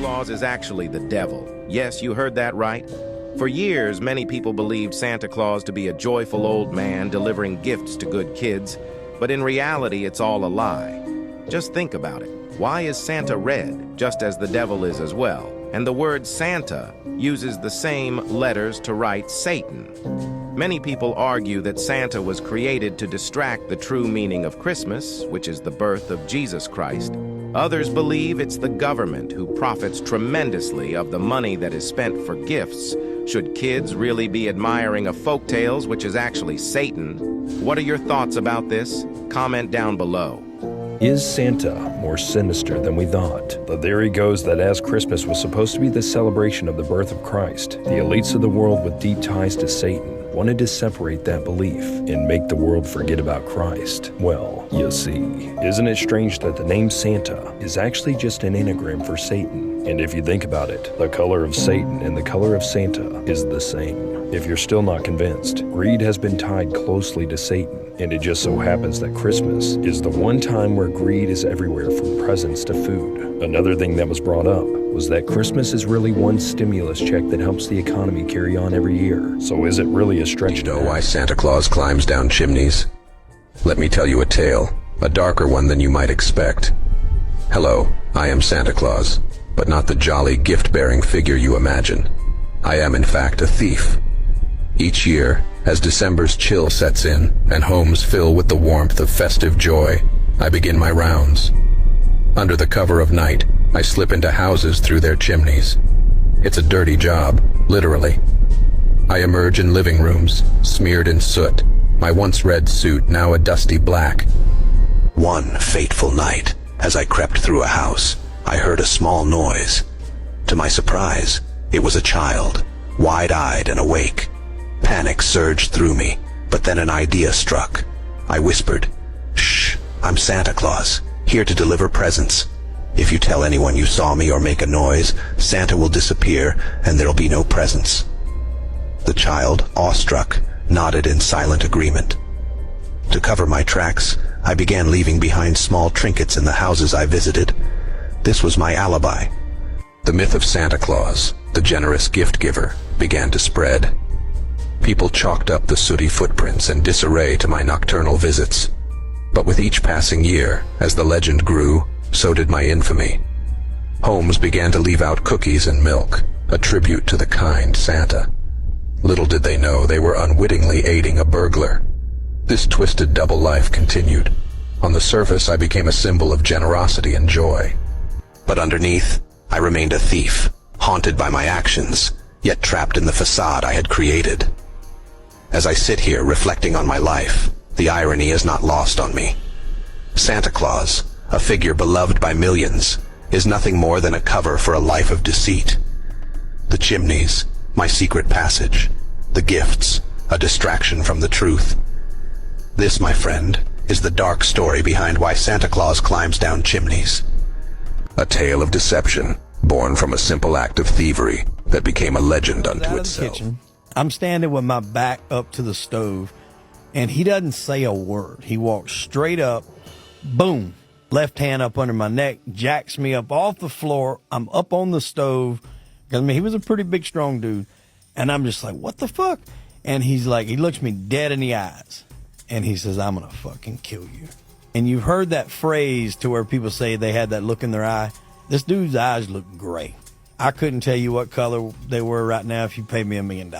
Claus is actually the devil. Yes, you heard that right. For years, many people believed Santa Claus to be a joyful old man delivering gifts to good kids, but in reality, it's all a lie. Just think about it. Why is Santa red, just as the devil is as well? And the word Santa uses the same letters to write Satan. Many people argue that Santa was created to distract the true meaning of Christmas, which is the birth of Jesus Christ. Others believe it's the government who profits tremendously of the money that is spent for gifts. Should kids really be admiring a folktales, which is actually Satan? What are your thoughts about this? Comment down below. Is Santa more sinister than we thought? The theory goes that as Christmas was supposed to be the celebration of the birth of Christ, the elites of the world with deep ties to Satan wanted to separate that belief and make the world forget about Christ. Well, you see, isn't it strange that the name Santa is actually just an anagram for Satan? And if you think about it, the color of Satan and the color of Santa is the same. If you're still not convinced, greed has been tied closely to Satan, and it just so happens that Christmas is the one time where greed is everywhere, from presents to food. Another thing that was brought up was that Christmas is really one stimulus check that helps the economy carry on every year. So is it really a stretch? You know why Santa Claus climbs down chimneys? Let me tell you a tale, a darker one than you might expect. Hello, I am Santa Claus, but not the jolly gift-bearing figure you imagine. I am in fact a thief. Each year, as December's chill sets in and homes fill with the warmth of festive joy, I begin my rounds. Under the cover of night, I slip into houses through their chimneys. It's a dirty job, literally. I emerge in living rooms, smeared in soot, my once red suit now a dusty black. One fateful night, as I crept through a house, I heard a small noise. To my surprise, it was a child, wide-eyed and awake. Panic surged through me, but then an idea struck. I whispered, "Shh, I'm Santa Claus, here to deliver presents. If you tell anyone you saw me or make a noise, Santa will disappear and there'll be no presents." The child, awestruck, nodded in silent agreement. To cover my tracks, I began leaving behind small trinkets in the houses I visited. This was my alibi. The myth of Santa Claus, the generous gift giver, began to spread. People chalked up the sooty footprints and disarray to my nocturnal visits. But with each passing year, as the legend grew, so did my infamy. Homes began to leave out cookies and milk, a tribute to the kind Santa. Little did they know they were unwittingly aiding a burglar. This twisted double life continued. On the surface, I became a symbol of generosity and joy. But underneath, I remained a thief, haunted by my actions, yet trapped in the facade I had created. As I sit here reflecting on my life, the irony is not lost on me. Santa Claus, a figure beloved by millions, is nothing more than a cover for a life of deceit. The chimneys, my secret passage, the gifts, a distraction from the truth. This, my friend, is the dark story behind why Santa Claus climbs down chimneys. A tale of deception, born from a simple act of thievery that became a legend unto itself. I'm standing with my back up to the stove, and he doesn't say a word. He walks straight up, boom, left hand up under my neck, jacks me up off the floor. I'm up on the stove. I mean, he was a pretty big, strong dude. And I'm just like, what the fuck? And he's like, he looks me dead in the eyes. And he says, I'm going to fucking kill you. And you've heard that phrase to where people say they had that look in their eye. This dude's eyes look gray. I couldn't tell you what color they were right now if you paid me $1 million.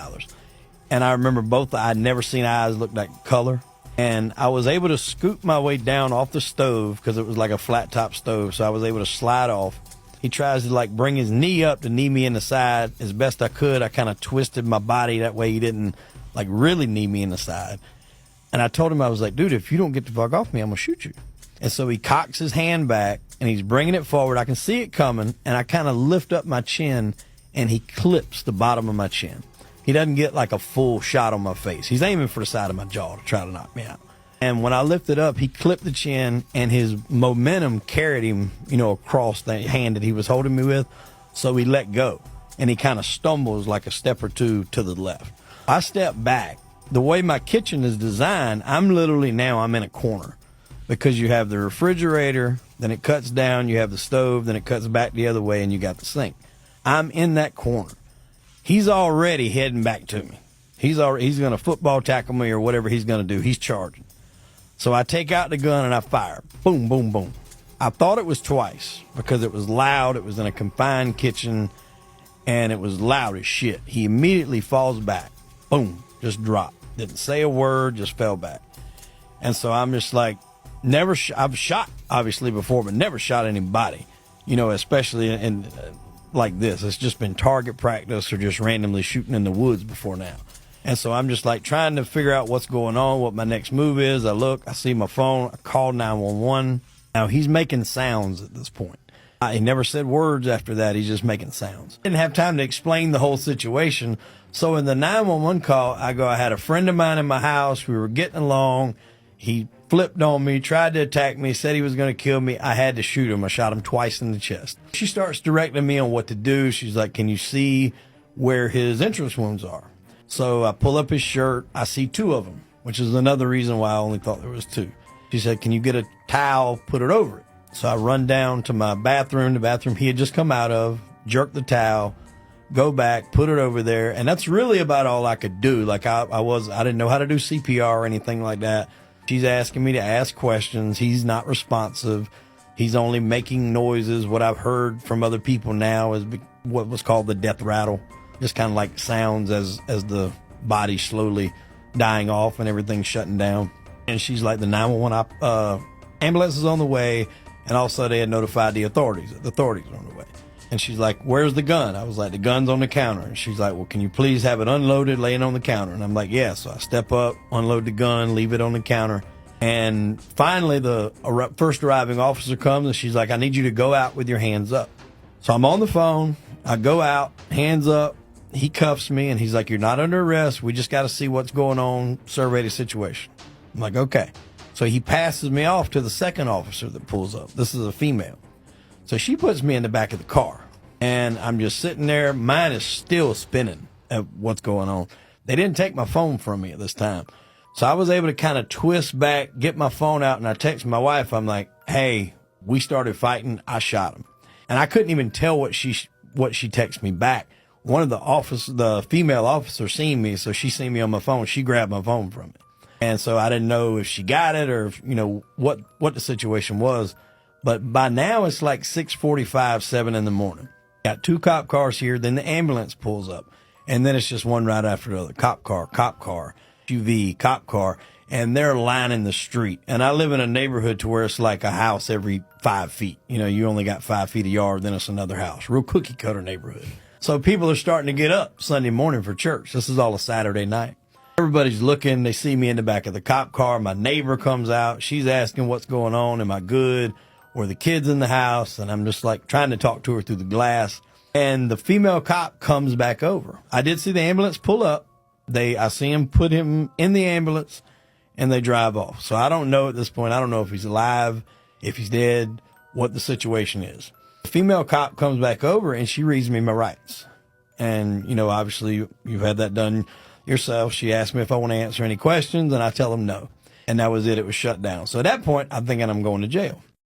And I remember both, I'd never seen eyes look like color. And I was able to scoop my way down off the stove because it was like a flat top stove. So I was able to slide off. He tries to like bring his knee up to knee me in the side as best I could. I kind of twisted my body that way he didn't like really knee me in the side. And I told him, I was like, dude, if you don't get the fuck off me, I'm going to shoot you. And so he cocks his hand back and he's bringing it forward. I can see it coming, and I kind of lift up my chin and he clips the bottom of my chin. He doesn't get like a full shot on my face. He's aiming for the side of my jaw to try to knock me out. And when I lifted up, he clipped the chin, and his momentum carried him, across the hand that he was holding me with. So he let go, and he kind of stumbles like a step or two to the left. I step back. The way my kitchen is designed, I'm in a corner because you have the refrigerator, then it cuts down, you have the stove, then it cuts back the other way, and you got the sink. I'm in that corner. He's already heading back to me. He's going to football tackle me or whatever he's going to do. He's charging. So I take out the gun and I fire. Boom, boom, boom. I thought it was twice because it was loud. It was in a confined kitchen, and it was loud as shit. He immediately falls back. Boom, just dropped. Didn't say a word, just fell back. And so I'm just like, I've shot obviously before, but never shot anybody, especially in like this. It's just been target practice or just randomly shooting in the woods before now. And so I'm just like trying to figure out what's going on, what my next move is. I look, I see my phone, I call 911. Now he's making sounds at this point. He never said words after that. He's just making sounds. Didn't have time to explain the whole situation. So in the 911 call, I had a friend of mine in my house. We were getting along. He flipped on me, tried to attack me, said he was going to kill me. I had to shoot him. I shot him twice in the chest. She starts directing me on what to do. She's like, can you see where his entrance wounds are? So I pull up his shirt. I see 2 of them, which is another reason why I only thought there was 2. She said, can you get a towel, put it over it? So I run down to my bathroom, the bathroom he had just come out of, jerk the towel, go back, put it over there. And that's really about all I could do. Like I didn't know how to do CPR or anything like that. She's asking me to ask questions. He's not responsive. He's only making noises. What I've heard from other people now is what was called the death rattle. Just kind of like sounds as the body's slowly dying off and everything's shutting down. And she's like, the 911 ambulance is on the way. And also they had notified the authorities. The authorities are on the way. And she's like, where's the gun? I was like, the gun's on the counter. And she's like, well, can you please have it unloaded, laying on the counter? And I'm like, yeah. So I step up, unload the gun, leave it on the counter. And finally, the first arriving officer comes and she's like, I need you to go out with your hands up. So I'm on the phone. I go out, hands up. He cuffs me and he's like, you're not under arrest. We just got to see what's going on, survey the situation. I'm like, okay. So he passes me off to the second officer that pulls up. This is a female. So she puts me in the back of the car and I'm just sitting there. Mine is still spinning at what's going on. They didn't take my phone from me at this time. So I was able to kind of twist back, get my phone out, and I text my wife. I'm like, hey, we started fighting. I shot him. And I couldn't even tell what she texted me back. One of the female officers seen me, so she seen me on my phone. She grabbed my phone from me. And so I didn't know if she got it or, what the situation was. But by now it's like 6:45, 7 in the morning. Got 2 cop cars here. Then the ambulance pulls up. And then it's just one right after the other. Cop car, SUV, cop car. And they're lining the street. And I live in a neighborhood to where it's like a house every 5 feet. You only got 5 feet of yard, then it's another house. Real cookie cutter neighborhood. So people are starting to get up Sunday morning for church. This is all a Saturday night. Everybody's looking. They see me in the back of the cop car. My neighbor comes out. She's asking what's going on. Am I good? Or the kids in the house? And I'm just like trying to talk to her through the glass. And the female cop comes back over. I did see the ambulance pull up. I see him put him in the ambulance and they drive off. So I don't know at this point. I don't know if he's alive, if he's dead, what the situation is. The female cop comes back over and she reads me my rights. And, obviously you've had that done yourself. She asked me if I want to answer any questions and I tell them no. And that was it. It was shut down. So at that point, I'm thinking I'm going to jail.